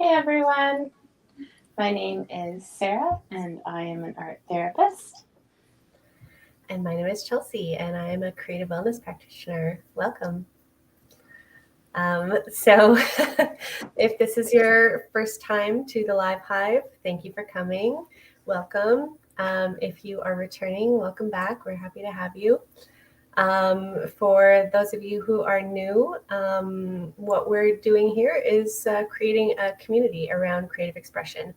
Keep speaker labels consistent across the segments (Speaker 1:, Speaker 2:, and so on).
Speaker 1: Hey everyone, my name is Sarah and I am an art therapist.
Speaker 2: And my name is Chelsea, and I am a creative wellness practitioner. Welcome. So, if this is your first time to the Live Hive, thank you for coming. Welcome. If you are returning, welcome back. We're happy to have you. For those of you who are new, what we're doing here is creating a community around creative expression.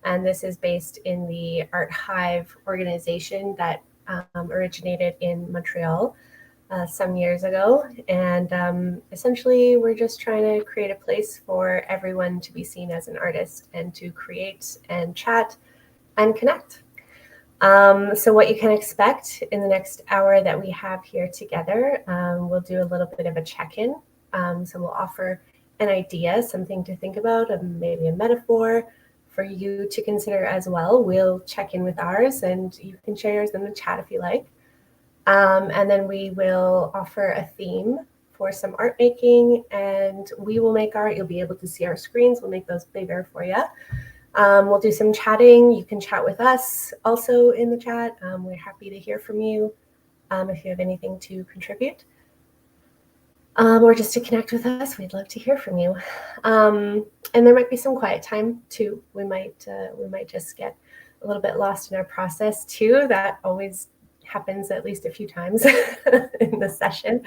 Speaker 2: And this is based in the Art Hive organization that originated in Montreal some years ago. And essentially, we're just trying to create a place for everyone to be seen as an artist and to create and chat and connect. So what you can expect in the next hour that we have here together, we'll do a little bit of a check-in. So we'll offer an idea, something to think about, maybe a metaphor for you to consider as well. We'll check in with ours, and you can share yours in the chat if you like. And then we will offer a theme for some art making, and we will make art. You'll be able to see our screens. We'll make those bigger for you. We'll do some chatting. You can chat with us also in the chat. We're happy to hear from you if you have anything to contribute. Or just to connect with us, we'd love to hear from you. And there might be some quiet time too. We might just get a little bit lost in our process too. That always happens at least a few times in the session.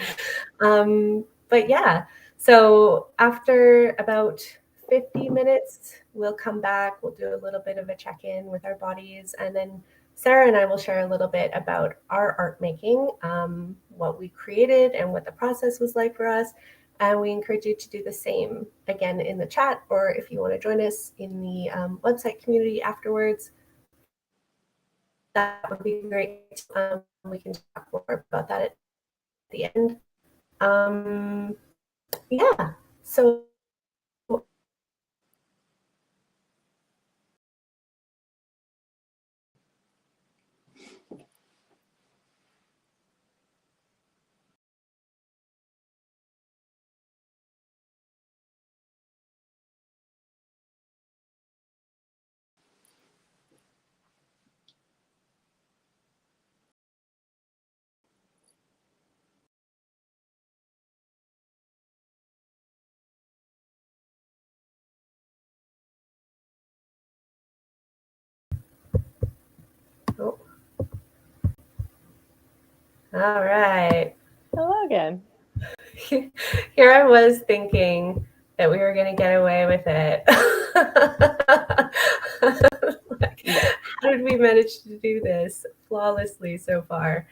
Speaker 2: But yeah, so after about 50 minutes, we'll come back. We'll do a little bit of a check-in with our bodies, and then Sarah and I will share a little bit about our art making, what we created and what the process was like for us. And we encourage you to do the same again in the chat, or if you want to join us in the website community afterwards, that would be great. We can talk more about that at the end. Yeah, so oh. All right.
Speaker 1: Hello again.
Speaker 2: Here I was thinking that we were going to get away with it. Like, how did we manage to do this flawlessly so far?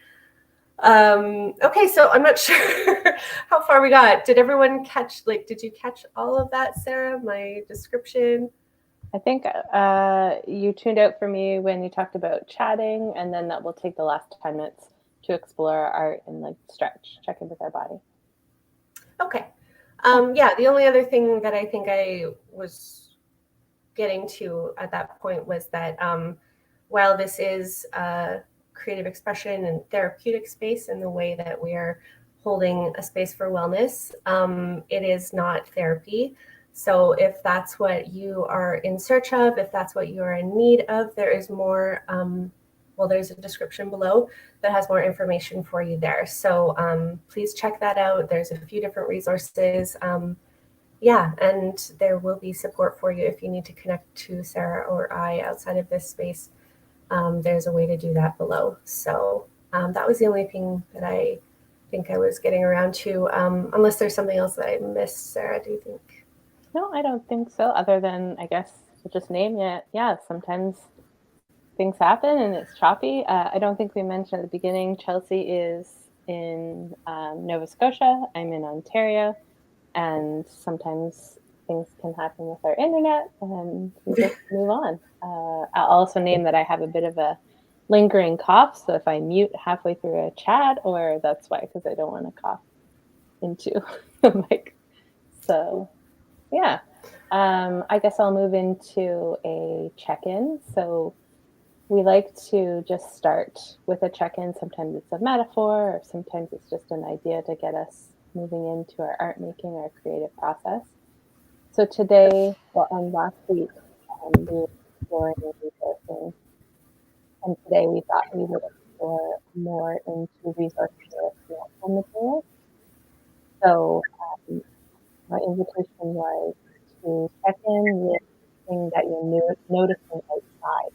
Speaker 2: Okay, so I'm not sure how far we got. Did everyone catch, did you catch all of that, Sarah, my description?
Speaker 1: I think you tuned out for me when you talked about chatting, and then that will take the last 10 minutes to explore our art and stretch, check in with our body.
Speaker 2: Okay. Yeah, the only other thing that I think I was getting to at that point was that while this is a creative expression and therapeutic space in the way that we are holding a space for wellness, it is not therapy. So if that's what you are in search of, if that's what you are in need of, there is more, there's a description below that has more information for you there. So please check that out. There's a few different resources. Yeah, and there will be support for you if you need to connect to Sarah or I outside of this space. There's a way to do that below. So that was the only thing that I think I was getting around to, unless there's something else that I missed, Sarah, do you think?
Speaker 1: No, I don't think so, other than, I guess, we'll just name it. Yeah, sometimes things happen and it's choppy. I don't think we mentioned at the beginning, Chelsea is in Nova Scotia. I'm in Ontario. And sometimes things can happen with our internet and we just move on. I'll also name that I have a bit of a lingering cough. So if I mute halfway through a chat, or that's why, because I don't want to cough into the mic. So yeah, I guess I'll move into a check-in. So we like to just start with a check-in. Sometimes it's a metaphor, or sometimes it's just an idea to get us moving into our art making, our creative process. So today, well, last week, we were exploring resourcing, and today we thought we would explore more into resourcing with natural materials. So our invitation was to check in with things that you're noticing outside.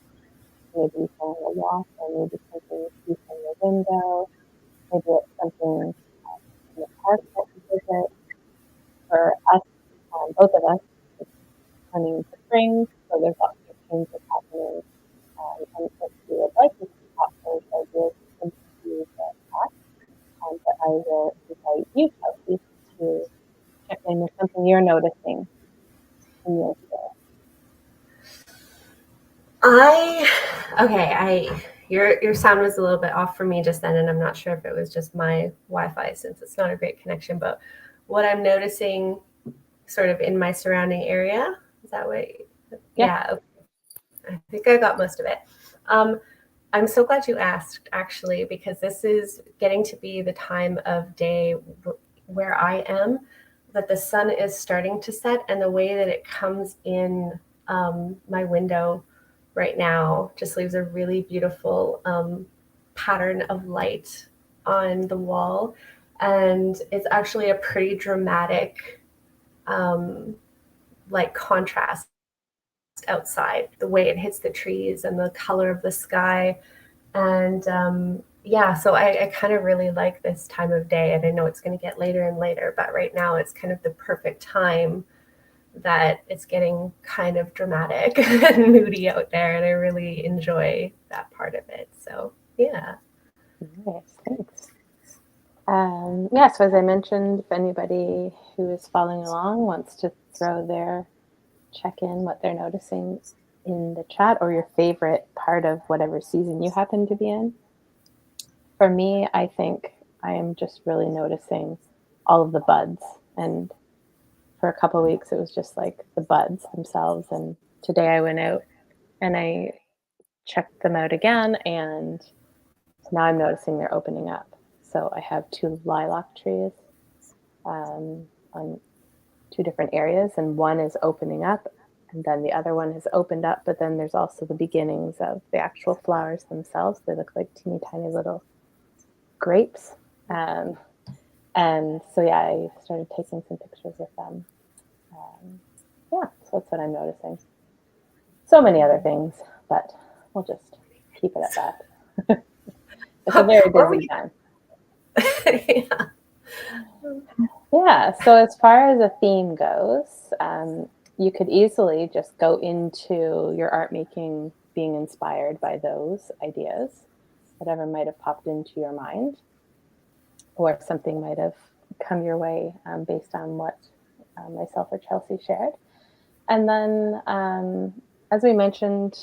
Speaker 1: Maybe from a walk, or maybe something you see from your window. Maybe it's something in the park that you visit. For us, both of us, it's coming into spring, so there's lots of changes happening. And if you would like to talk those ideas into the chat, but I will invite you, Chelsea, to check in with something you're noticing in your store.
Speaker 2: Your sound was a little bit off for me just then, and I'm not sure if it was just my Wi-Fi since it's not a great connection. But what I'm noticing, sort of in my surrounding area, is that way? Yeah. Okay. I think I got most of it. I'm so glad you asked, actually, because this is getting to be the time of day where I am, that the sun is starting to set, and the way that it comes in my window right now just leaves a really beautiful pattern of light on the wall. And it's actually a pretty dramatic like contrast outside, the way it hits the trees and the color of the sky. And yeah, so I kind of really like this time of day, and I know it's going to get later and later, but right now it's kind of the perfect time that it's getting kind of dramatic and moody out there, and I really enjoy that part of it. So yeah.
Speaker 1: Nice, thanks. Yeah, so as I mentioned, if anybody who is following along wants to throw their check in what they're noticing in the chat, or your favorite part of whatever season you happen to be in. For me, I think I am just really noticing all of the buds. And for a couple of weeks, it was just like the buds themselves. And today I went out and I checked them out again, and now I'm noticing they're opening up. So I have 2 lilac trees on 2 different areas, and one is opening up, and then the other one has opened up, but then there's also the beginnings of the actual flowers themselves. They look like teeny tiny little grapes. And so, yeah, I started taking some pictures of them. Yeah, so that's what I'm noticing. So many other things, but we'll just keep it at that. It's a very busy time.
Speaker 2: Yeah.
Speaker 1: Yeah, so as far as a theme goes, you could easily just go into your art making being inspired by those ideas, whatever might have popped into your mind, or something might have come your way based on what myself or Chelsea shared. And then, as we mentioned,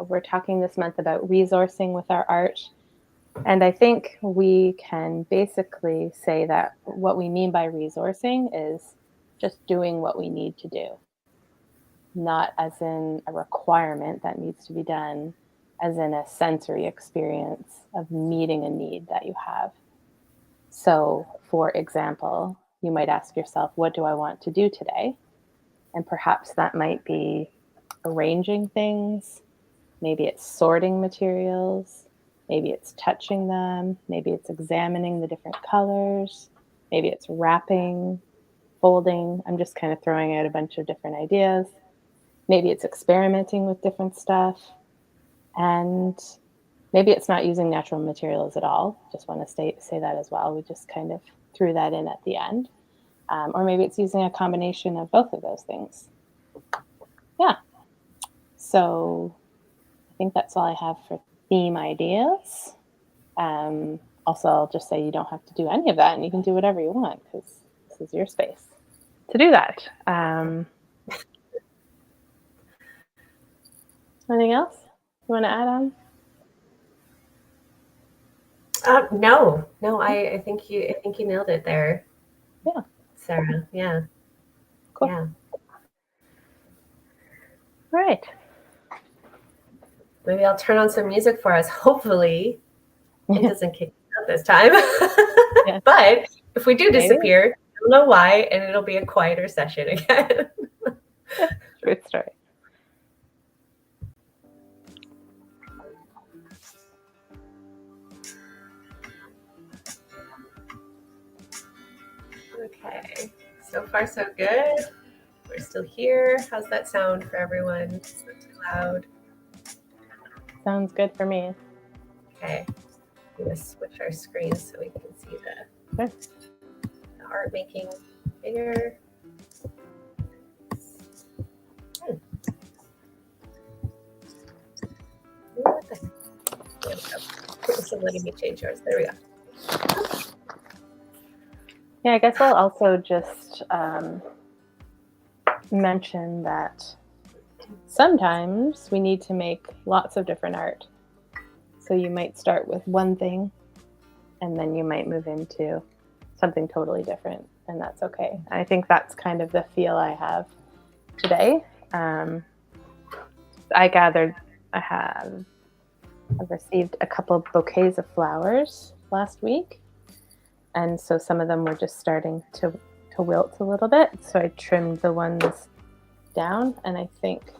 Speaker 1: we're talking this month about resourcing with our art. And I think we can basically say that what we mean by resourcing is just doing what we need to do, not as in a requirement that needs to be done, as in a sensory experience of meeting a need that you have. So, for example, you might ask yourself, what do I want to do today? And perhaps that might be arranging things. Maybe it's sorting materials. Maybe it's touching them. Maybe it's examining the different colors. Maybe it's wrapping, folding. I'm just kind of throwing out a bunch of different ideas. Maybe it's experimenting with different stuff. And maybe it's not using natural materials at all. Just want to say that as well. We just kind of threw that in at the end. Or maybe it's using a combination of both of those things. Yeah. So I think that's all I have for theme ideas. Also, I'll just say you don't have to do any of that, and you can do whatever you want, because this is your space to do that. Anything else you want to add on?
Speaker 2: No, I think you nailed it there.
Speaker 1: Yeah,
Speaker 2: Sarah. Yeah.
Speaker 1: cool.
Speaker 2: Yeah.
Speaker 1: All right.
Speaker 2: Maybe I'll turn on some music for us. Hopefully, it doesn't kick out this time.
Speaker 1: Yeah.
Speaker 2: But if we do disappear, you'll know why, and it'll be a quieter session again.
Speaker 1: True story.
Speaker 2: Okay, so far so good. We're still here. How's that sound for everyone? It's not too loud.
Speaker 1: Sounds good for me.
Speaker 2: Okay, I'm gonna switch our screens so we can see the art making bigger. What the heck? There we go. So letting me change yours. There we go.
Speaker 1: Yeah, I guess I'll also just mention that sometimes we need to make lots of different art. So you might start with one thing and then you might move into something totally different, and that's okay. I think that's kind of the feel I have today. I gathered, I've received a couple of bouquets of flowers last week, and so some of them were just starting to wilt a little bit. So I trimmed the ones down, and I think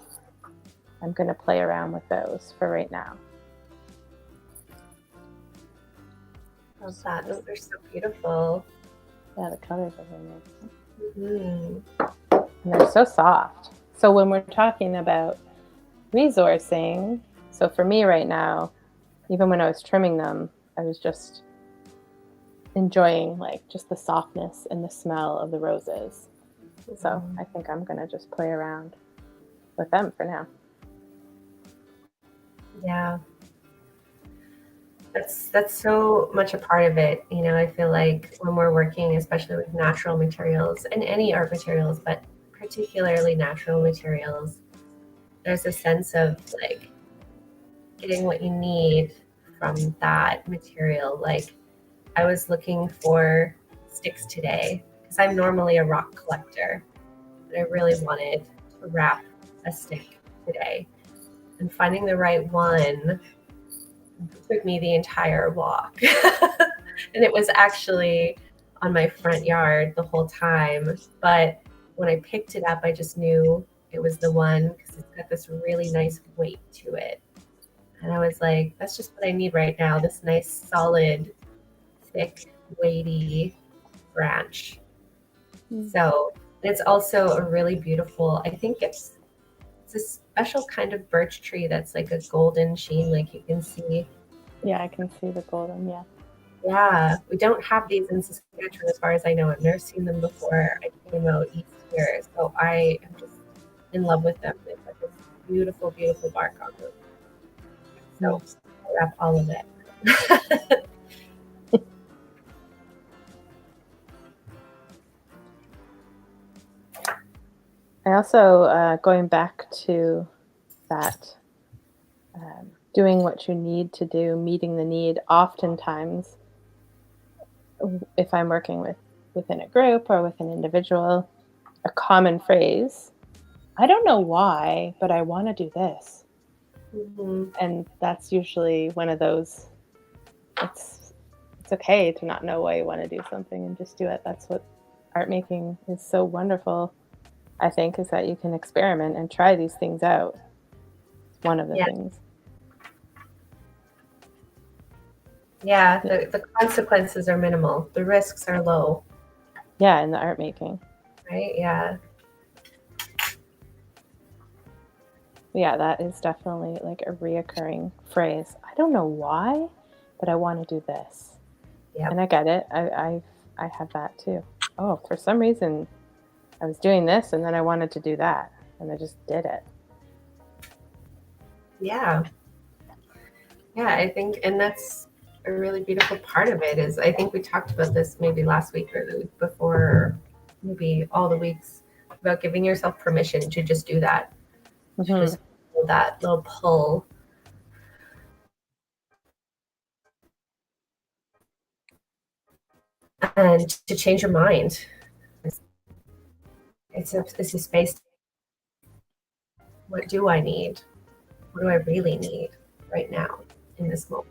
Speaker 1: I'm going to play around with those for right now.
Speaker 2: How's that? Those are so beautiful.
Speaker 1: Yeah, the colors are really nice.
Speaker 2: Mm-hmm.
Speaker 1: And they're so soft. So when we're talking about resourcing, so for me right now, even when I was trimming them, I was just enjoying like just the softness and the smell of the roses. So I think I'm gonna just play around with them for now.
Speaker 2: Yeah. That's so much a part of it. You know, I feel like when we're working, especially with natural materials and any art materials, but particularly natural materials, there's a sense of like getting what you need from that material. Like I was looking for sticks today because I'm normally a rock collector, but I really wanted to wrap a stick today. And finding the right one took me the entire walk. And it was actually on my front yard the whole time. But when I picked it up, I just knew it was the one because it's got this really nice weight to it. And I was like, that's just what I need right now, this nice, solid, thick, weighty branch. So it's also a really beautiful, I think it's a special kind of birch tree that's like a golden sheen, like you can see.
Speaker 1: Yeah, I can see the golden, yeah.
Speaker 2: Yeah, we don't have these in Saskatchewan as far as I know. I've never seen them before I came out east here. So I am just in love with them. They've got this beautiful, beautiful bark on them. So I'll wrap all of it.
Speaker 1: I also, going back to that, doing what you need to do, meeting the need, oftentimes, if I'm working within a group or with an individual, a common phrase, I don't know why, but I want to do this.
Speaker 2: Mm-hmm.
Speaker 1: And that's usually one of those, it's okay to not know why you want to do something and just do it. That's what art making is so wonderful, I think, is that you can experiment and try these things out. It's one of the things.
Speaker 2: Yeah, the consequences are minimal. The risks are low.
Speaker 1: Yeah, in the art making.
Speaker 2: Right? Yeah.
Speaker 1: Yeah, that is definitely like a reoccurring phrase. I don't know why, but I want to do this.
Speaker 2: Yeah.
Speaker 1: And I get it. I have that too. Oh, for some reason I was doing this and then I wanted to do that and I just did it.
Speaker 2: Yeah. Yeah, I think, and that's a really beautiful part of it is I think we talked about this maybe last week or the week before, maybe all the weeks, about giving yourself permission to just do that.
Speaker 1: Mm-hmm.
Speaker 2: Just feel that little pull. And to change your mind. It's a space. What do I need? What do I really need right now in this moment?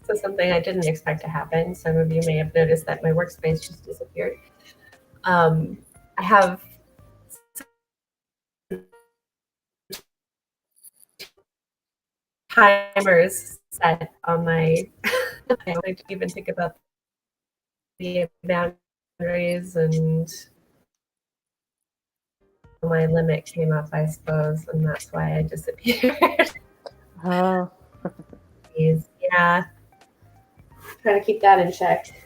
Speaker 2: So something I didn't expect to happen. Some of you may have noticed that my workspace just disappeared. I have timers set on my. I don't even think about the boundaries, and my limit came up, I suppose, and that's why I disappeared.
Speaker 1: Oh,
Speaker 2: Yeah, trying to keep that in check.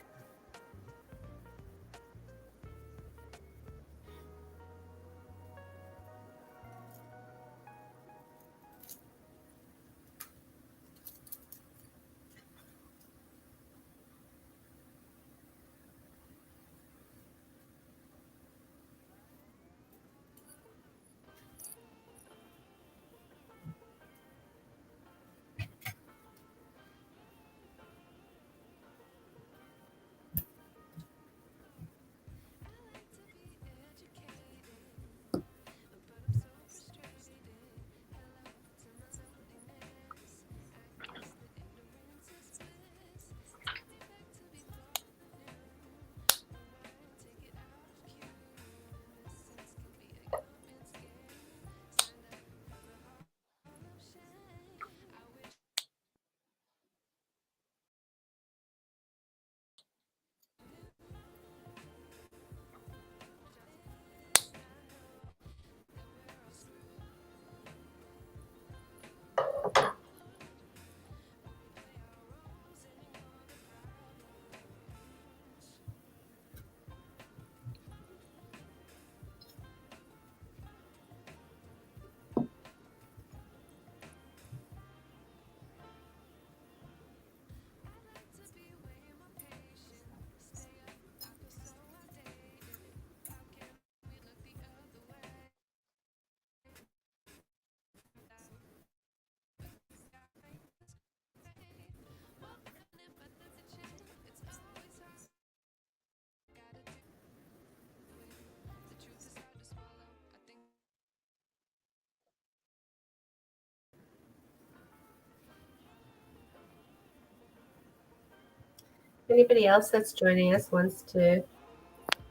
Speaker 2: Anybody else that's joining us wants to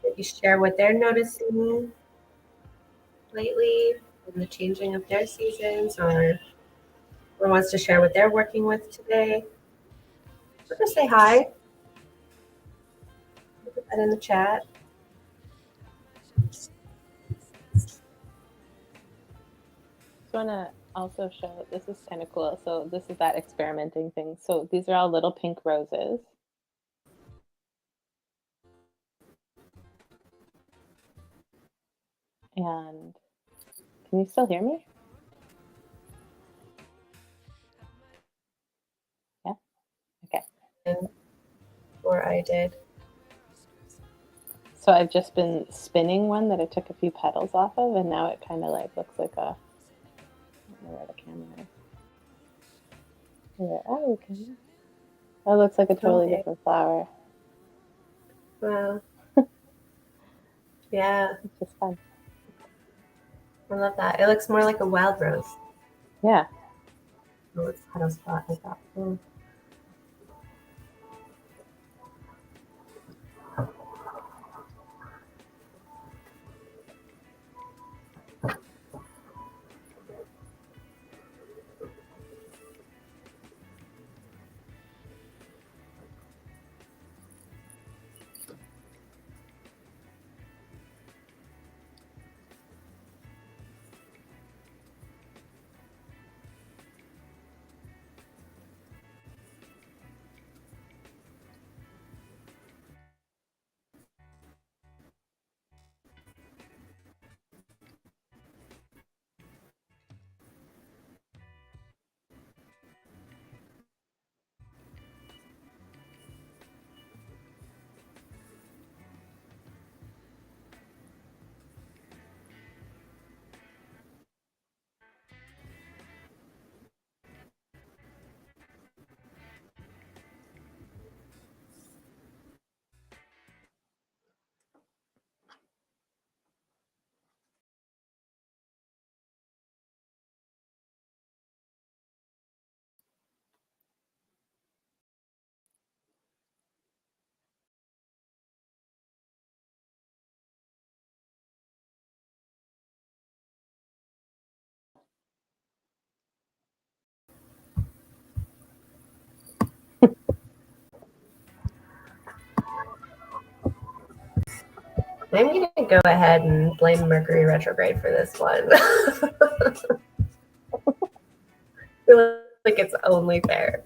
Speaker 2: maybe share what they're noticing lately in the changing of their seasons, or wants to share what they're working with today, or just say hi. Put that in the chat.
Speaker 1: just want to also show this is kind of cool. So this is that experimenting thing. So these are all little pink roses. And can you still hear me? Yeah. Okay.
Speaker 2: Or I did.
Speaker 1: So I've just been spinning one that I took a few petals off of, and now it kind of like looks like a. I don't know where the camera is. There. Oh, okay. That looks like a totally different flower.
Speaker 2: Wow. Yeah.
Speaker 1: It's just fun.
Speaker 2: I love that. It looks more like a wild rose.
Speaker 1: Yeah.
Speaker 2: Oh, it's petal spot like that. I'm going to go ahead and blame Mercury retrograde for this one. I feel like it's only fair.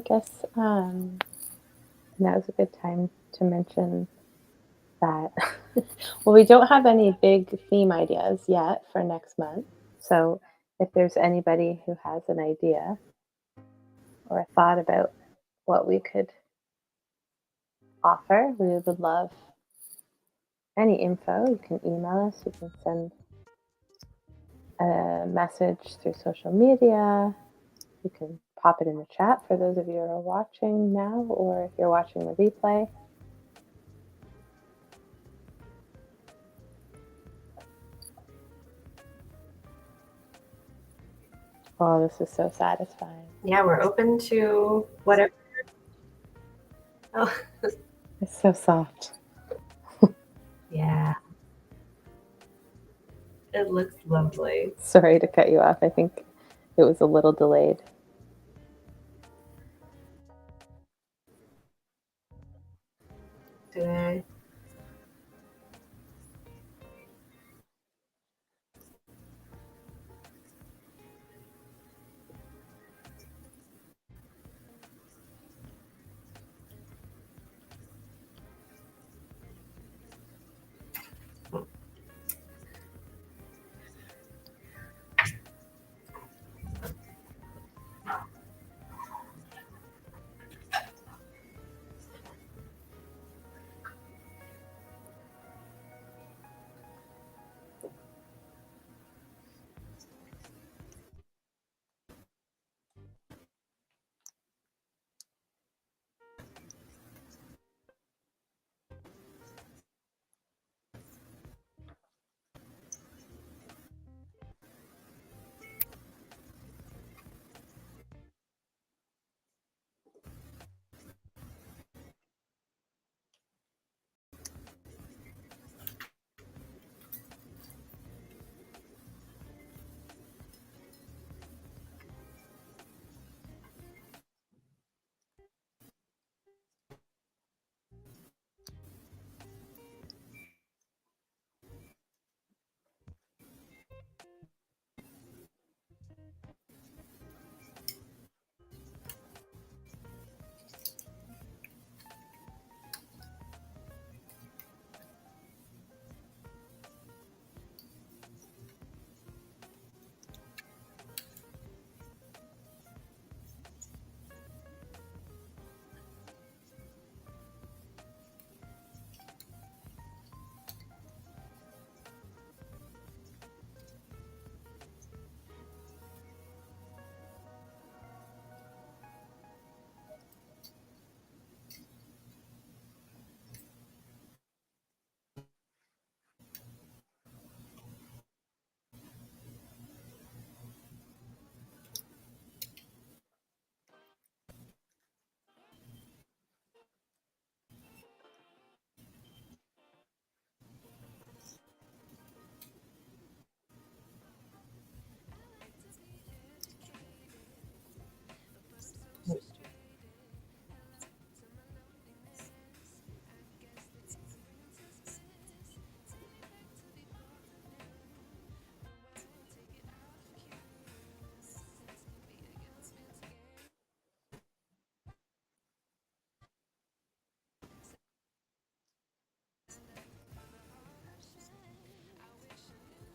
Speaker 1: guess now's a good time to mention that. Well, we don't have any big theme ideas yet for next month. So if there's anybody who has an idea or a thought about what we could offer, we would love any info. You can email us, you can send a message through social media, you can pop it in the chat for those of you who are watching now, or if you're watching the replay. Oh, this is so satisfying.
Speaker 2: Yeah, we're open to whatever. Oh,
Speaker 1: It's so soft.
Speaker 2: yeah. It looks lovely.
Speaker 1: Sorry to cut you off. I think it was a little delayed.
Speaker 2: Today.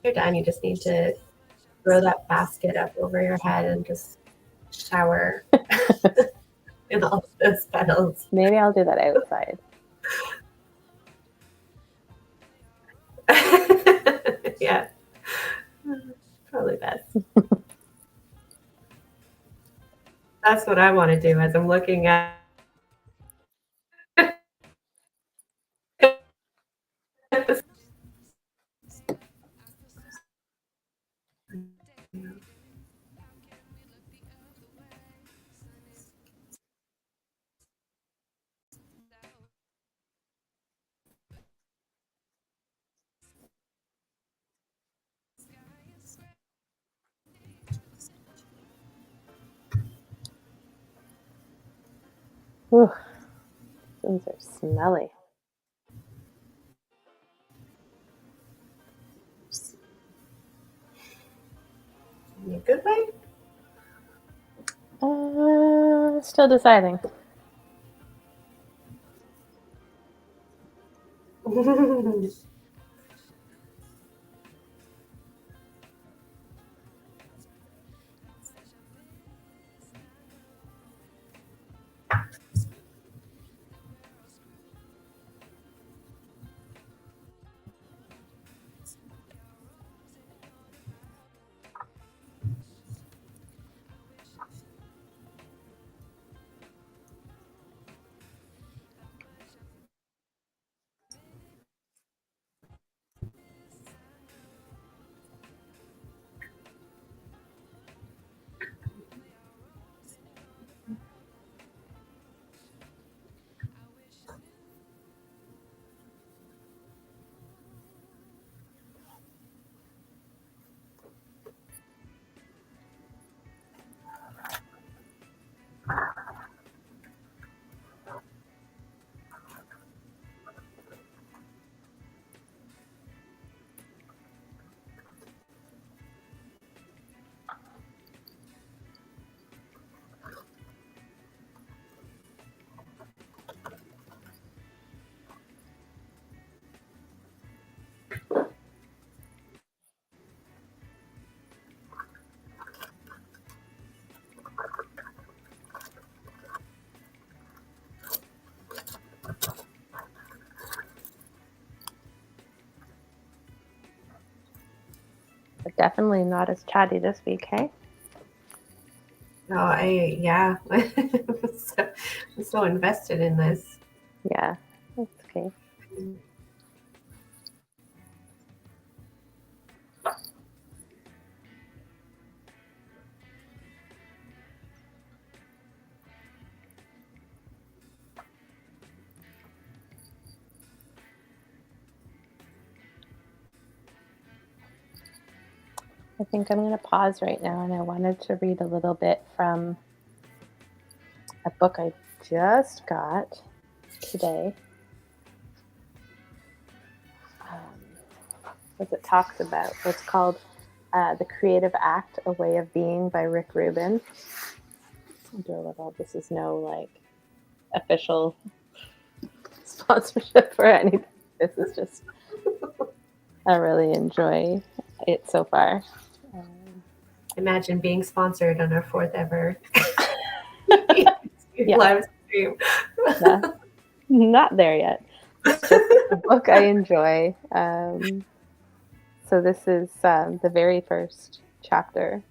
Speaker 2: You're done. You just need to throw that basket up over your head and just shower in all of those petals.
Speaker 1: Maybe I'll do that outside.
Speaker 2: Yeah. Probably best. That's what I want to do as I'm looking at this.
Speaker 1: Whew, things are smelly.
Speaker 2: In a good way?
Speaker 1: Still deciding. But definitely not as chatty this week, hey?
Speaker 2: Oh, yeah. I'm so invested in this.
Speaker 1: Yeah, that's okay. I think I'm going to pause right now, and I wanted to read a little bit from a book I just got today. What it talks about. It's called The Creative Act, A Way of Being by Rick Rubin. I'll do a little, this is no like official sponsorship or anything. This is just, I really enjoy it so far.
Speaker 2: Imagine being sponsored on our 4th ever
Speaker 1: Yeah.
Speaker 2: live stream.
Speaker 1: Yeah. Not there yet. It's just a book I enjoy. So this is the very first chapter.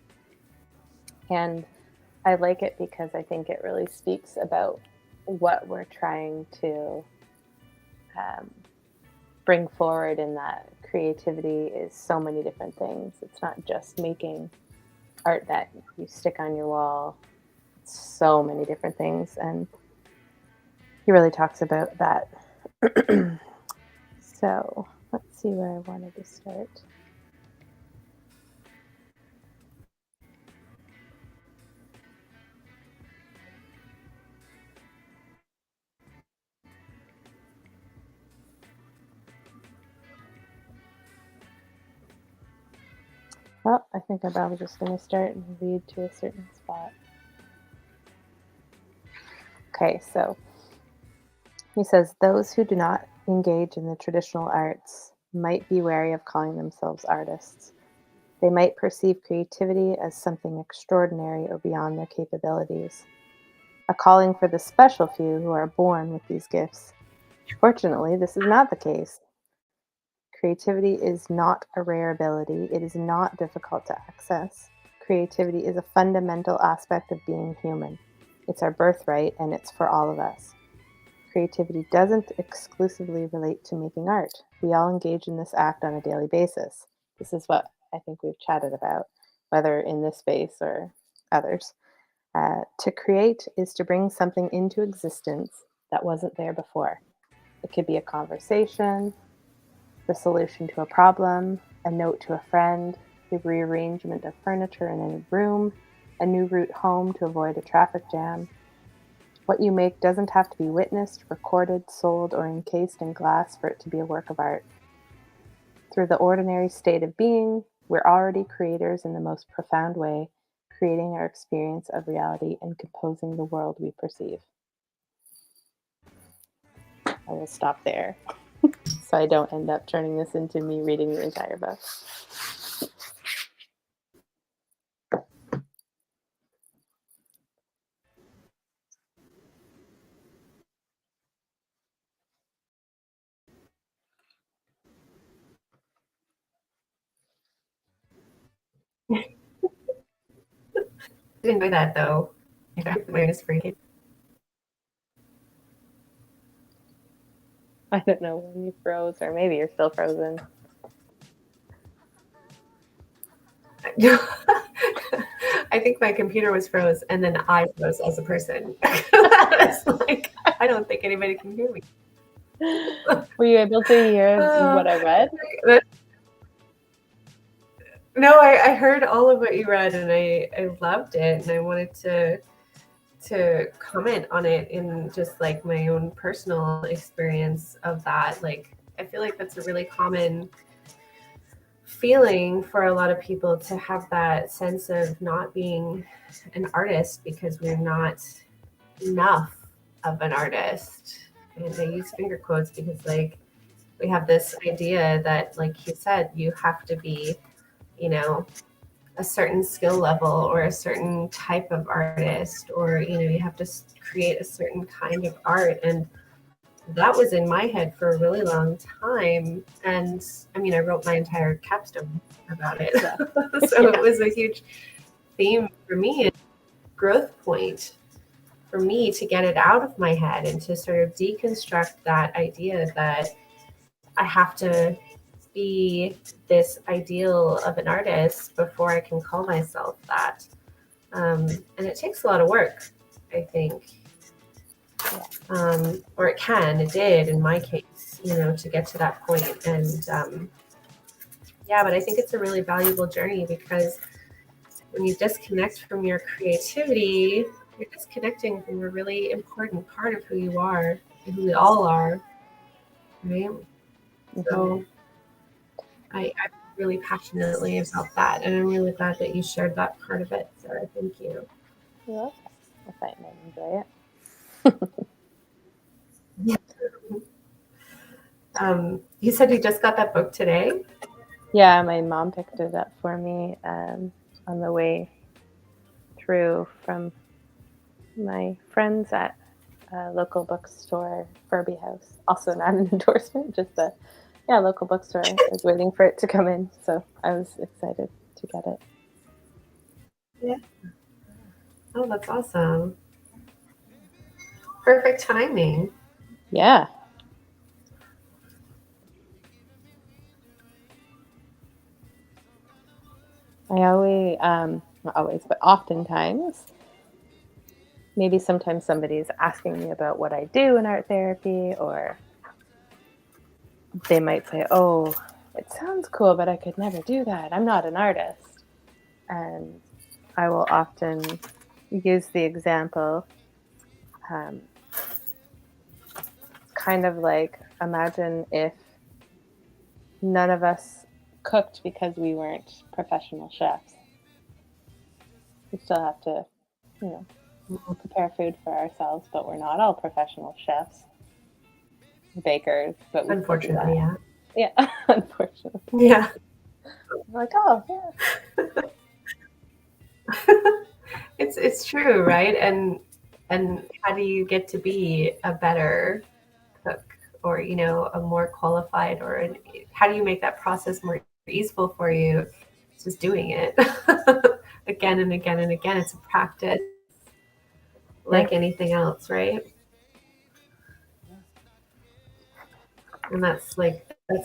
Speaker 1: And I like it because I think it really speaks about what we're trying to bring forward in that creativity is so many different things. It's not just making art that you stick on your wall. It's so many different things. And he really talks about that. So let's see where I wanted to start. Well, I think I'm probably just going to start and read to a certain spot. Okay, so he says, those who do not engage in the traditional arts might be wary of calling themselves artists. They might perceive creativity as something extraordinary or beyond their capabilities, a calling for the special few who are born with these gifts. Fortunately, this is not the case. Creativity is not a rare ability. It is not difficult to access. Creativity is a fundamental aspect of being human. It's our birthright, and it's for all of us. Creativity doesn't exclusively relate to making art. We all engage in this act on a daily basis. This is what I think we've chatted about, whether in this space or others. To create is to bring something into existence that wasn't there before. It could be a conversation, the solution to a problem, a note to a friend, the rearrangement of furniture in a room, a new route home to avoid a traffic jam. What you make doesn't have to be witnessed, recorded, sold, or encased in glass for it to be a work of art. Through the ordinary state of being, we're already creators in the most profound way, creating our experience of reality and composing the world we perceive. I will stop there so I don't end up turning this into me reading the entire book.
Speaker 2: I didn't know that though. Awareness free.
Speaker 1: I don't know when you froze, or maybe you're still frozen.
Speaker 2: I think my computer was froze, and then I froze as a person. I was like, I don't think anybody can hear me.
Speaker 1: Were you able to hear what I read?
Speaker 2: No, I heard all of what you read, and I loved it, and I wanted to comment on it in just like my own personal experience of that. Like, I feel like that's a really common feeling for a lot of people, to have that sense of not being an artist because we're not enough of an artist. And I use finger quotes because, like, we have this idea that, like you said, you have to be, you know, a certain skill level or a certain type of artist, or, you know, you have to create a certain kind of art. And that was in my head for a really long time. And I mean, I wrote my entire capstone about it.
Speaker 1: Yeah.
Speaker 2: So
Speaker 1: Yeah.
Speaker 2: it was a huge theme for me, a growth point for me to get it out of my head and to sort of deconstruct that idea that I have to be this ideal of an artist before I can call myself that. And it takes a lot of work, I think. Or it did in my case, you know, to get to that point. And yeah, but I think it's a really valuable journey, because when you disconnect from your creativity, you're disconnecting from a really important part of who you are and who we all are, right? So I really passionately about that, and I'm really glad that you shared that part of it, Sarah. Thank you.
Speaker 1: You're welcome. I thought you might enjoy it.
Speaker 2: You said you just got that book today?
Speaker 1: Yeah, my mom picked it up for me on the way through from my friends at a local bookstore, Furby House. Also not an endorsement, just a local bookstore. I was waiting for it to come in, so I was excited to get it.
Speaker 2: Yeah. Oh, that's awesome. Perfect timing.
Speaker 1: Yeah. I always, not always, but oftentimes, maybe sometimes somebody's asking me about what I do in art therapy, or they might say, "Oh, it sounds cool, but I could never do that. I'm not an artist." And I will often use the example, um, kind of like, imagine if none of us cooked because we weren't professional chefs. We still have to, you know, prepare food for ourselves, but we're not all professional chefs, bakers, but we still do
Speaker 2: Unfortunately,
Speaker 1: that.
Speaker 2: yeah.
Speaker 1: Yeah, unfortunately.
Speaker 2: Yeah.
Speaker 1: I'm like, oh, yeah.
Speaker 2: It's true, right? And how do you get to be a better cook, or, you know, a more qualified, or how do you make that process more easeful for you? It's just doing it again and again and again. It's a practice like anything else, right? And that's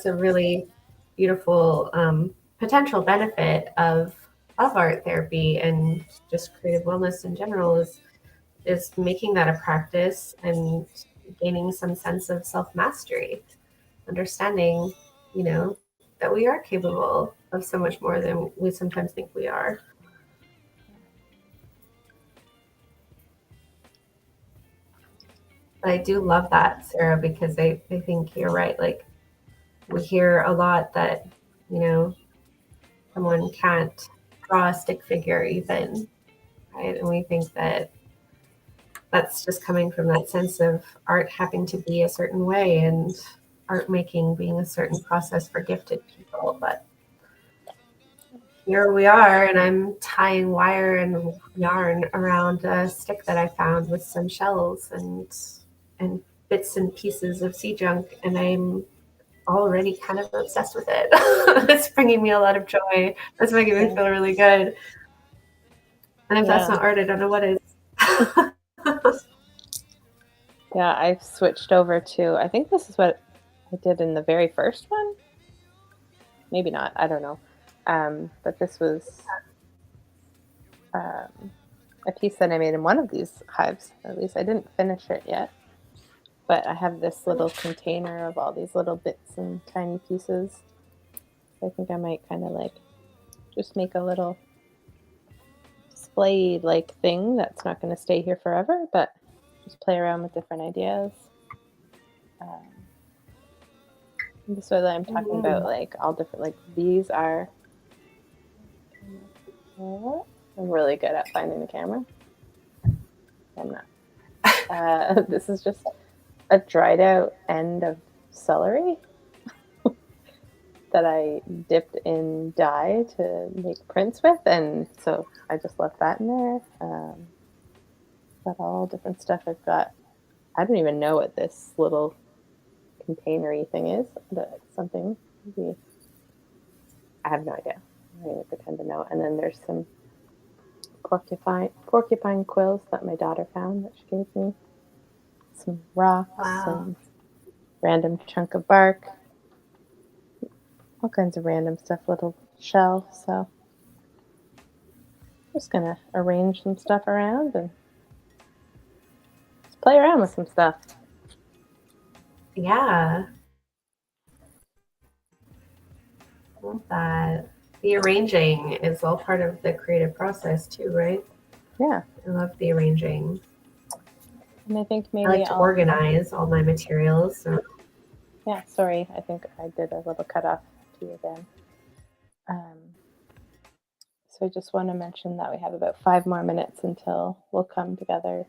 Speaker 2: a really beautiful potential benefit of art therapy and just creative wellness in general, is making that a practice and gaining some sense of self mastery, understanding, you know, that we are capable of so much more than we sometimes think we are. But I do love that, Sarah, because I think you're right. Like, we hear a lot that, you know, someone can't draw a stick figure even, right? And we think that that's just coming from that sense of art having to be a certain way and art making being a certain process for gifted people. But here we are, and I'm tying wire and yarn around a stick that I found with some shells and bits and pieces of sea junk, and I'm already kind of obsessed with it. It's bringing me a lot of joy. It's making me feel really good. And if that's not art, I don't know what is.
Speaker 1: Yeah, I've switched over to, I think this is what I did in the very first one. Maybe not, I don't know. But this was a piece that I made in one of these hives. At least I didn't finish it yet. But I have this little container of all these little bits and tiny pieces. So I think I might kind of like just make a little display like thing that's not going to stay here forever, but just play around with different ideas. This way that I'm talking about, like all different, like these are. I'm really good at finding the camera. I'm not. This is just a dried out end of celery that I dipped in dye to make prints with, and so I just left that in there. Got all different stuff. I've got. I don't even know what this little containery thing is, but it's something. Maybe I have no idea. I'm not even pretend to know. And then there's some porcupine quills that my daughter found that she gave me. Some rocks, some random chunk of bark, all kinds of random stuff, little shell. So I'm just gonna arrange some stuff around and just play around with some stuff.
Speaker 2: Yeah. I love that. The arranging is all part of the creative process too, right?
Speaker 1: Yeah.
Speaker 2: I love the arranging.
Speaker 1: And I think maybe
Speaker 2: I like to organize all my materials. So.
Speaker 1: Yeah, sorry. I think I did a little cut off to you again. So I just want to mention that we have about 5 more minutes until we'll come together.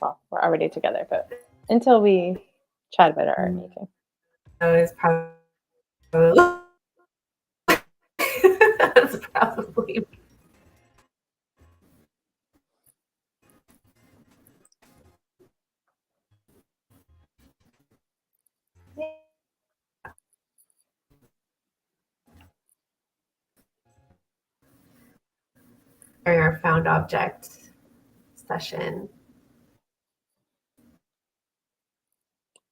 Speaker 1: Well, we're already together, but until we chat about our art making.
Speaker 2: That is probably that's probably during our found object session.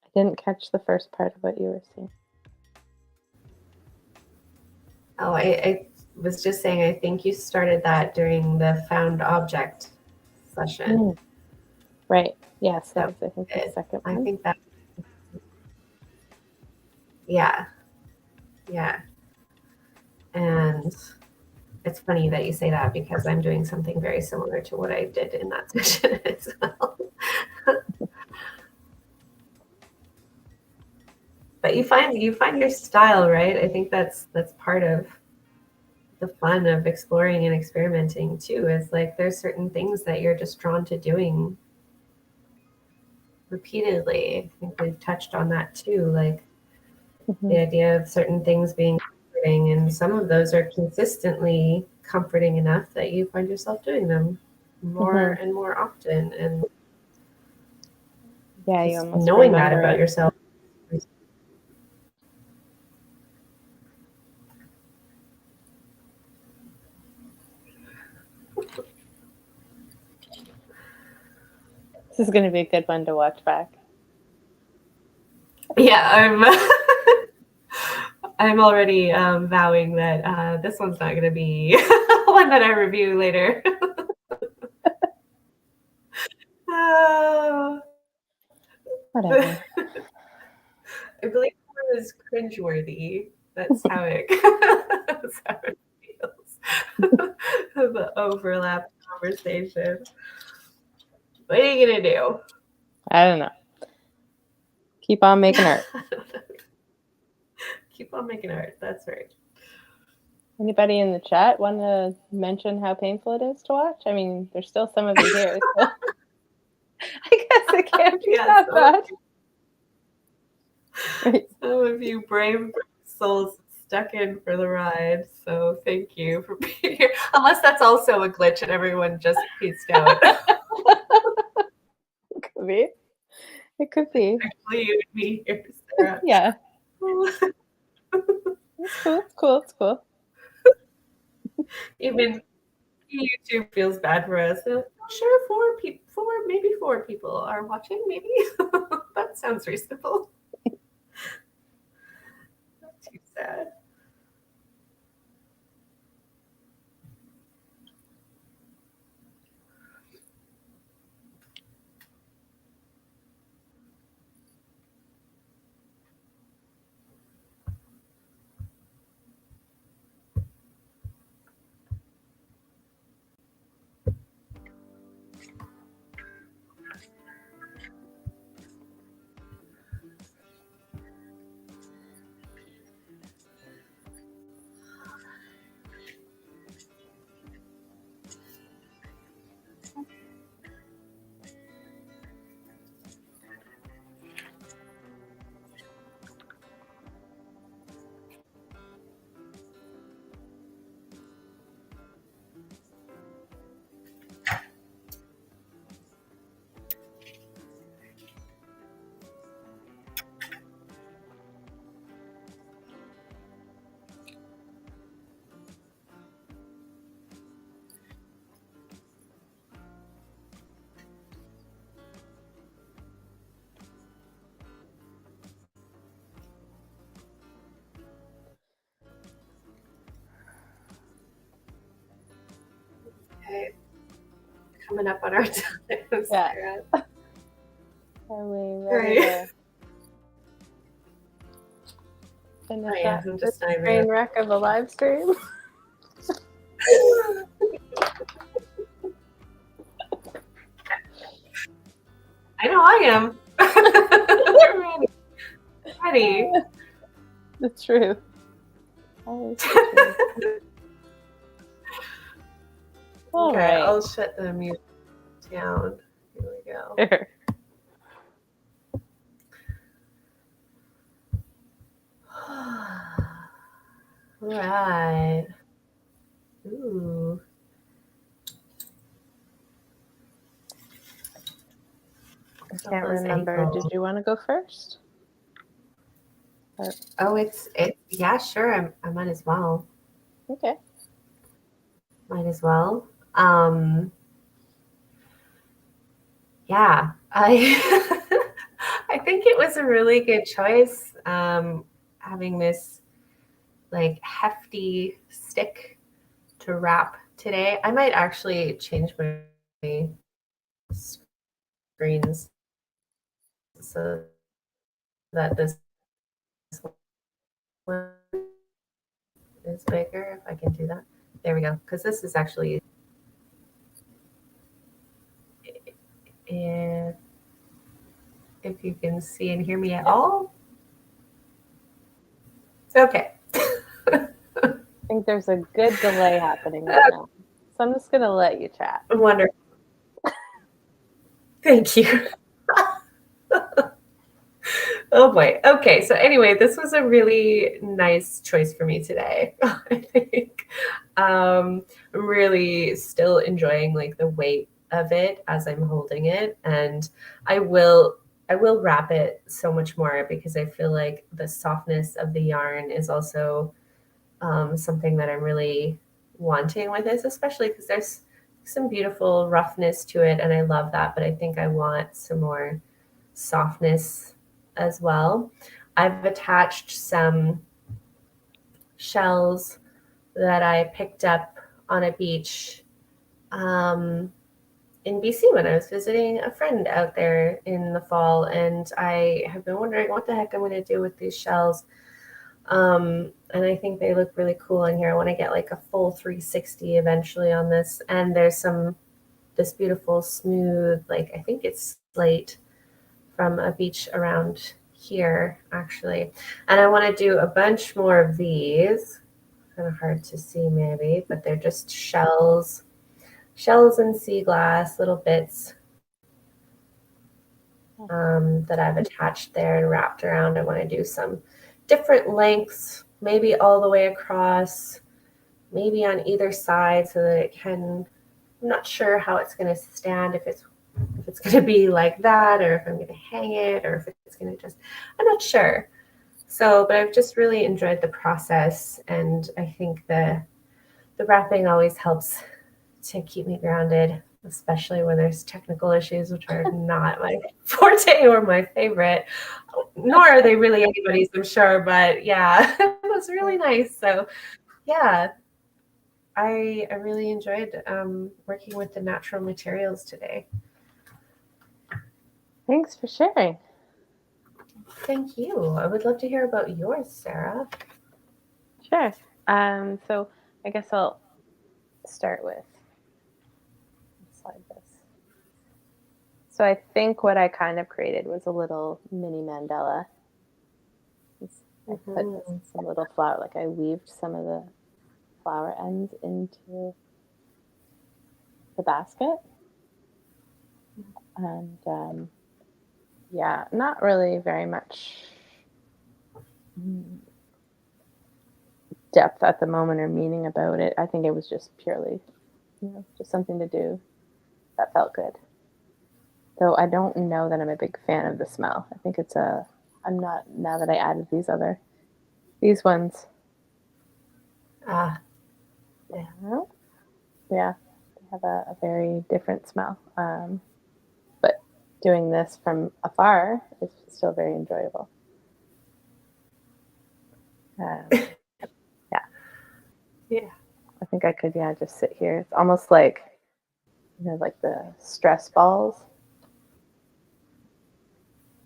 Speaker 1: I didn't catch the first part of what you were saying.
Speaker 2: Oh, I was just saying, I think you started that during the found object session.
Speaker 1: Right. Yes, that was, I think, the second one.
Speaker 2: I think that, yeah. Yeah. And it's funny that you say that because I'm doing something very similar to what I did in that session as well. But you find your style, right? I think that's part of the fun of exploring and experimenting too, is like there's certain things that you're just drawn to doing repeatedly. I think we've touched on that too, like the idea of certain things being comforting, and some of those are consistently comforting enough that you find yourself doing them more and more often. And
Speaker 1: yeah, you almost
Speaker 2: knowing that about yourself.
Speaker 1: This is going to be a good one to watch back.
Speaker 2: Yeah, I'm already vowing that this one's not going to be one that I review later.
Speaker 1: Whatever.
Speaker 2: I believe it was cringeworthy. That's how it feels. The overlap conversation. What are you gonna do?
Speaker 1: I don't know. Keep on making art.
Speaker 2: Keep on making art. That's right.
Speaker 1: Anybody in the chat want to mention how painful it is to watch? I mean, there's still some of you here, so I guess it can't be
Speaker 2: Yeah,
Speaker 1: that bad. Right.
Speaker 2: some of you brave souls stuck in for the ride. So thank you for being here. Unless that's also a glitch and everyone just pieced out.
Speaker 1: It could be. It could be.
Speaker 2: Actually, you would be here, Sarah.
Speaker 1: Yeah. It's cool. It's cool. It's cool.
Speaker 2: Even YouTube feels bad for us. So, sure, maybe four people are watching. Maybe that sounds reasonable. Not too sad. Okay. Coming up on our time.
Speaker 1: Yeah.
Speaker 2: Sarah.
Speaker 1: Are we ready to finish
Speaker 2: yes,
Speaker 1: up
Speaker 2: I'm
Speaker 1: this
Speaker 2: just timing.
Speaker 1: train wreck of a live stream?
Speaker 2: I know I am. Ready.
Speaker 1: It's true. Always the truth. All
Speaker 2: Okay,
Speaker 1: right.
Speaker 2: I'll shut the music down. Here we go.
Speaker 1: Sure.
Speaker 2: All right. Ooh.
Speaker 1: I can't remember. Did you want to go first?
Speaker 2: Oh, it's yeah, sure. I might as well.
Speaker 1: Okay.
Speaker 2: Might as well. Yeah, I I think it was a really good choice. Having this like hefty stick to wrap today. I might actually change my screens so that this one is bigger, if I can do that. There we go, because this is actually, if you can see and hear me at all. Okay.
Speaker 1: I think there's a good delay happening right now. So I'm just going to let you chat.
Speaker 2: Wonderful. Thank you. Oh boy. Okay. So anyway, this was a really nice choice for me today. I think I'm really still enjoying like the weight of it as I'm holding it, and I will wrap it so much more because I feel like the softness of the yarn is also something that I'm really wanting with this, especially because there's some beautiful roughness to it, and I love that. But I think I want some more softness as well. I've attached some shells that I picked up on a beach in BC when I was visiting a friend out there in the fall, and I have been wondering what the heck I'm going to do with these shells. And I think they look really cool in here. I want to get like a full 360 eventually on this. And there's this beautiful smooth, like I think it's slate from a beach around here actually. And I want to do a bunch more of these. kind of hard to see maybe, but they're just shells and sea glass, little bits that I've attached there and wrapped around. I want to do some different lengths, maybe all the way across, maybe on either side so that it can, I'm not sure how it's going to stand, if it's going to be like that or if I'm going to hang it or if it's going to just, I'm not sure. So, but I've just really enjoyed the process, and I think the wrapping always helps to keep me grounded, especially when there's technical issues, which are not my forte or my favorite, nor are they really anybody's, I'm sure. But yeah, it was really nice. So yeah, I really enjoyed working with the natural materials today.
Speaker 1: Thanks for sharing.
Speaker 2: Thank you. I would love to hear about yours, Sarah.
Speaker 1: Sure. So I guess I'll start with slide this. So I think what I kind of created was a little mini mandala. I put some little flower, like I weaved some of the flower ends into the basket. And yeah, not really very much depth at the moment or meaning about it. I think it was just purely, just something to do that felt good. Though I don't know that I'm a big fan of the smell. I think I'm not, now that I added these ones.
Speaker 2: Yeah.
Speaker 1: Yeah, they have a very different smell. But doing this from afar is still very enjoyable. Yeah.
Speaker 2: Yeah.
Speaker 1: I think I could, just sit here. It's almost like, like the stress balls.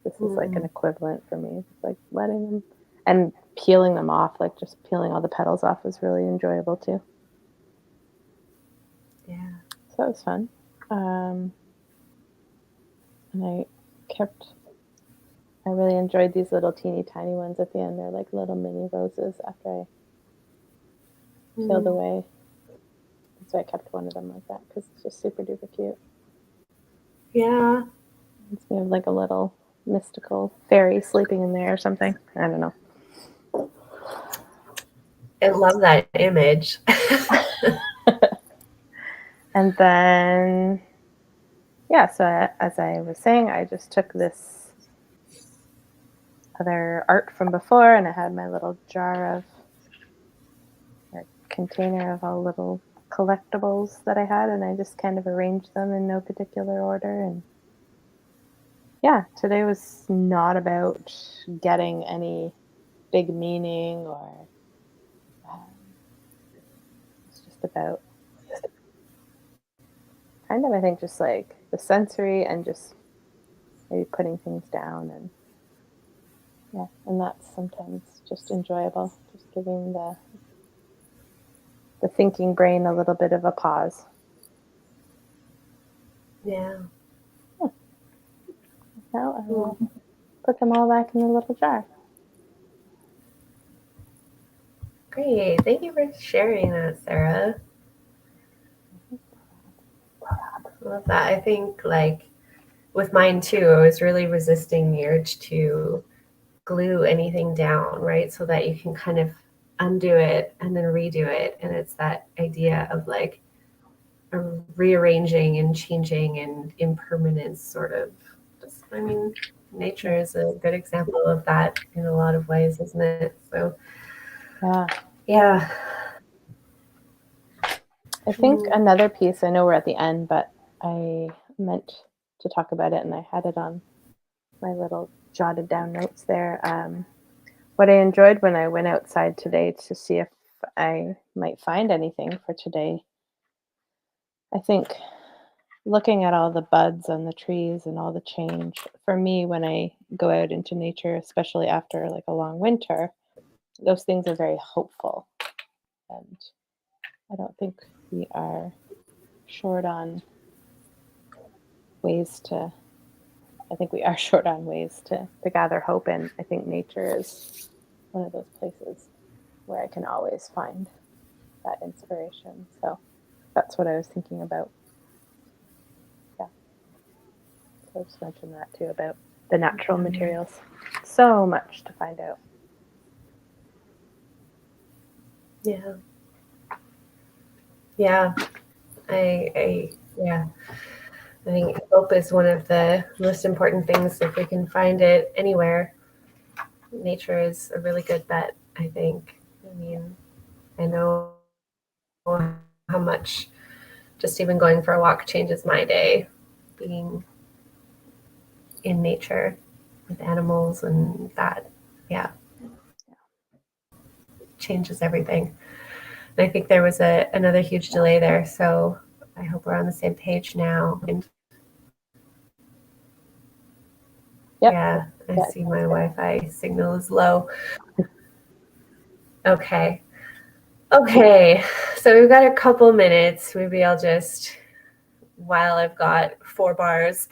Speaker 1: This is like an equivalent for me. It's like letting them and peeling them off, like just peeling all the petals off was really enjoyable too.
Speaker 2: Yeah.
Speaker 1: So that was fun. And I really enjoyed these little teeny tiny ones at the end. They're like little mini roses after I peeled away. So I kept one of them like that because it's just super duper cute.
Speaker 2: Yeah.
Speaker 1: It's me of like a little mystical fairy sleeping in there or something. I don't know.
Speaker 2: I love that image.
Speaker 1: And then, yeah, so as I was saying, I just took this other art from before and I had my little container of all little collectibles that I had, and I just kind of arranged them in no particular order. And yeah, today was not about getting any big meaning or it's just about kind of, I think, just like the sensory and just maybe putting things down. And yeah, and that's sometimes just enjoyable, just giving the thinking brain a little bit of a pause.
Speaker 2: Yeah.
Speaker 1: Now I will put them all back in the little jar.
Speaker 2: Great. Thank you for sharing that, Sarah. I love that. I think like with mine too, I was really resisting the urge to glue anything down, right? So that you can kind of undo it and then redo it. And it's that idea of like rearranging and changing and impermanence sort of. I mean, nature is a good example of that in a lot of ways, isn't it? So yeah.
Speaker 1: I think another piece, I know we're at the end, but I meant to talk about it and I had it on my little jotted down notes there. What I enjoyed when I went outside today to see if I might find anything for today, I think looking at all the buds on the trees and all the change, for me, when I go out into nature, especially after like a long winter, those things are very hopeful. And I don't think we are short on ways to, I think we are short on ways to gather hope. And I think nature is one of those places. where I can always find that inspiration. So that's what I was thinking about. Yeah. So I just mentioned that too about the natural materials. So much to find out.
Speaker 2: Yeah. Yeah. Yeah. I think hope is one of the most important things. If we can find it anywhere, nature is a really good bet, I think. I mean, I know how much just even going for a walk changes my day, being in nature with animals and that, yeah, changes everything. And I think there was another huge delay there, so I hope we're on the same page now. And
Speaker 1: Yep.
Speaker 2: yeah, I
Speaker 1: Yeah,
Speaker 2: see my Wi-Fi signal is low. Okay. Okay, so we've got a couple minutes. Maybe I'll just, while I've got 4 bars,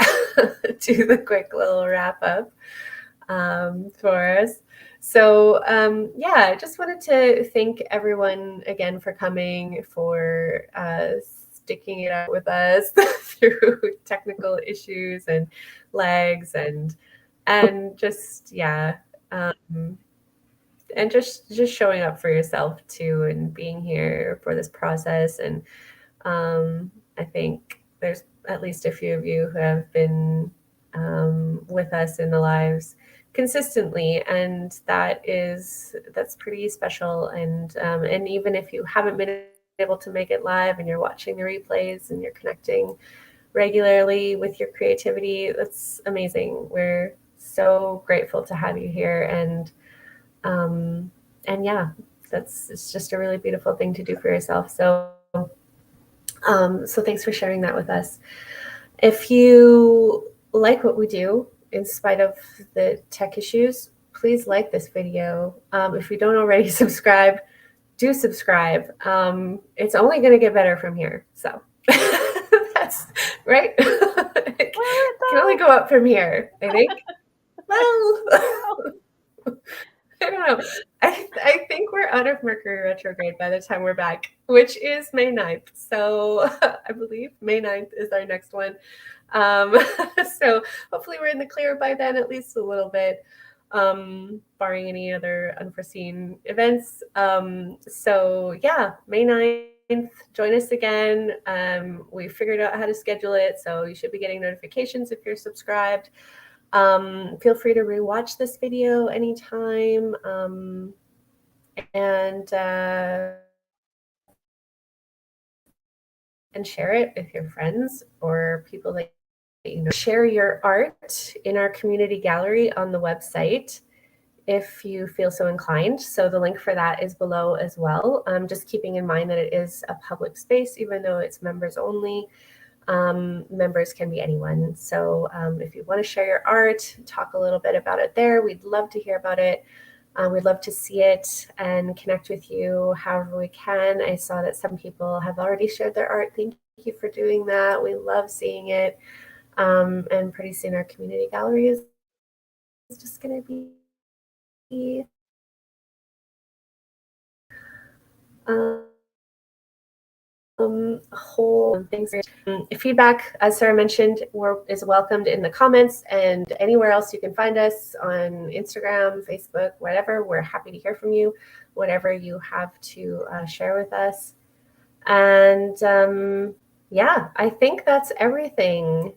Speaker 2: do the quick little wrap up for us. So yeah, I just wanted to thank everyone again for coming, for sticking it out with us through technical issues and lags and just yeah. And just showing up for yourself too, and being here for this process. And I think there's at least a few of you who have been with us in the lives consistently, and that's pretty special. And even if you haven't been able to make it live and you're watching the replays and you're connecting regularly with your creativity, that's amazing. We're so grateful to have you here. And yeah, it's just a really beautiful thing to do for yourself. So thanks for sharing that with us. If you like what we do, in spite of the tech issues, please like this video. If you don't already subscribe, do subscribe. It's only going to get better from here. So that's right. It can only go up from here, I think. Well, I don't know. I think we're out of Mercury retrograde by the time we're back, which is May 9th. So I believe May 9th is our next one. So hopefully we're in the clear by then, at least a little bit, barring any other unforeseen events. So yeah, May 9th, join us again. We figured out how to schedule it, so you should be getting notifications if you're subscribed. Feel free to rewatch this video anytime. And share it with your friends or people that you know. Share your art in our community gallery on the website if you feel so inclined. So the link for that is below as well. Just keeping in mind that it is a public space, even though it's members only. Members can be anyone. So if you want to share your art, talk a little bit about it there. We'd love to hear about it. We'd love to see it and connect with you however we can. I saw that some people have already shared their art. Thank you for doing that. We love seeing it. And pretty soon our community gallery is just going to be whole things. Feedback, as Sarah mentioned, is welcomed in the comments and anywhere else you can find us on Instagram, Facebook, whatever. We're happy to hear from you, whatever you have to share with us. And yeah, I think that's everything.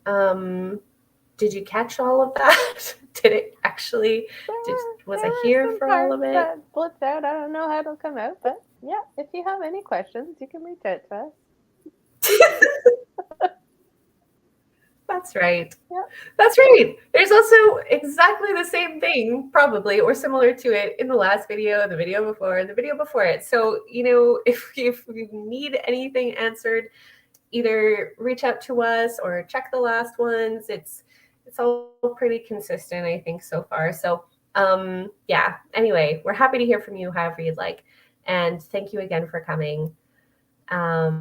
Speaker 2: Did you catch all of that? Did it actually? Was I here for all of it?
Speaker 1: That blipped out. I don't know how it'll come out, but yeah, if you have any questions, you can reach out to us.
Speaker 2: That's right.
Speaker 1: Yeah.
Speaker 2: That's right. There's also exactly the same thing, probably, or similar to it in the last video, the video before, and the video before it. So, you know, if you need anything answered, either reach out to us or check the last ones. It's all pretty consistent, I think, so far. So, yeah. Anyway, we're happy to hear from you however you'd like. And thank you again for coming. I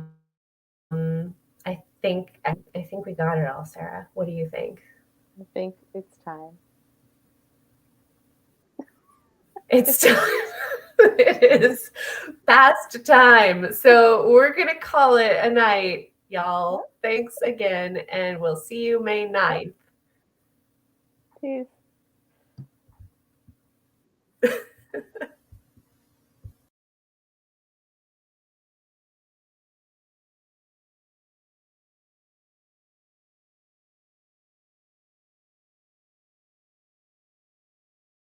Speaker 2: think we got it all, Sarah. What do you think?
Speaker 1: I think it's time.
Speaker 2: It's time. It is past time. So we're going to call it a night, y'all. Thanks again, and we'll see you May 9th.
Speaker 1: Peace.